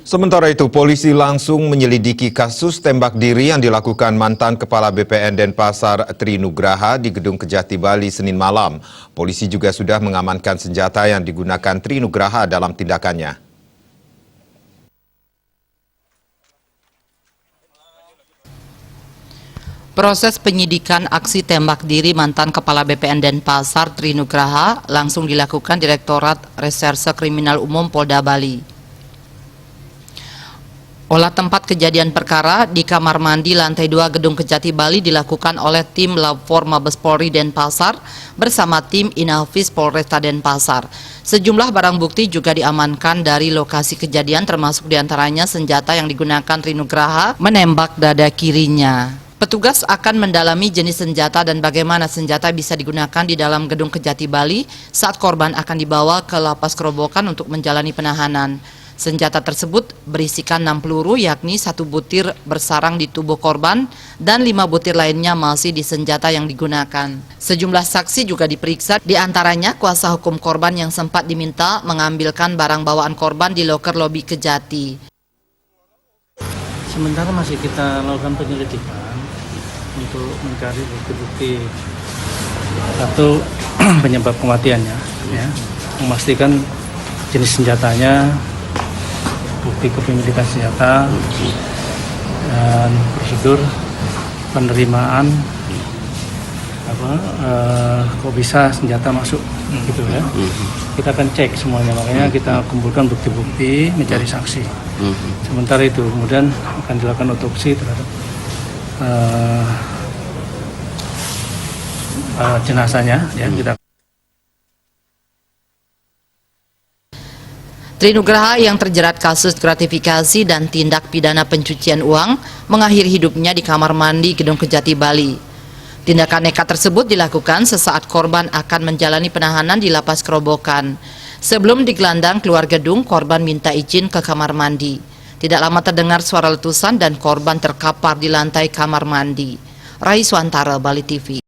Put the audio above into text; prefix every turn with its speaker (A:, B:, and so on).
A: Sementara itu, polisi langsung menyelidiki kasus tembak diri yang dilakukan mantan Kepala BPN Denpasar Tri Nugraha di Gedung Kejati Bali Senin malam. Polisi juga sudah mengamankan senjata yang digunakan Tri Nugraha dalam tindakannya.
B: Proses penyidikan aksi tembak diri mantan Kepala BPN Denpasar Tri Nugraha langsung dilakukan Direktorat Reserse Kriminal Umum Polda Bali. Olah tempat kejadian perkara di kamar mandi lantai 2 Gedung Kejati Bali dilakukan oleh tim Lab4 Mabes Polri Denpasar bersama tim Inafis Polresta Denpasar. Sejumlah barang bukti juga diamankan dari lokasi kejadian, termasuk diantaranya senjata yang digunakan Tri Nugraha menembak dada kirinya. Petugas akan mendalami jenis senjata dan bagaimana senjata bisa digunakan di dalam Gedung Kejati Bali saat korban akan dibawa ke lapas Kerobokan untuk menjalani penahanan. Senjata tersebut berisikan 6 peluru, yakni 1 butir bersarang di tubuh korban dan 5 butir lainnya masih di senjata yang digunakan. Sejumlah saksi juga diperiksa, diantaranya kuasa hukum korban yang sempat diminta mengambilkan barang bawaan korban di loker lobi Kejati.
C: Sementara masih kita lakukan penyelidikan untuk mencari bukti-bukti atau penyebab kematiannya, ya, memastikan jenis senjatanya, bukti kepemilikan senjata, dan prosedur penerimaan kok bisa senjata masuk gitu ya. Kita akan cek semuanya, makanya kita kumpulkan bukti-bukti, mencari saksi. Sementara itu kemudian akan dilakukan otopsi terhadap jenazahnya, ya.
B: Tri Nugraha yang terjerat kasus gratifikasi dan tindak pidana pencucian uang mengakhiri hidupnya di kamar mandi Gedung Kejati Bali. Tindakan nekat tersebut dilakukan sesaat korban akan menjalani penahanan di lapas Kerobokan. Sebelum digelandang keluar gedung, korban minta izin ke kamar mandi. Tidak lama terdengar suara letusan dan korban terkapar di lantai kamar mandi. Raiswantara, Bali TV.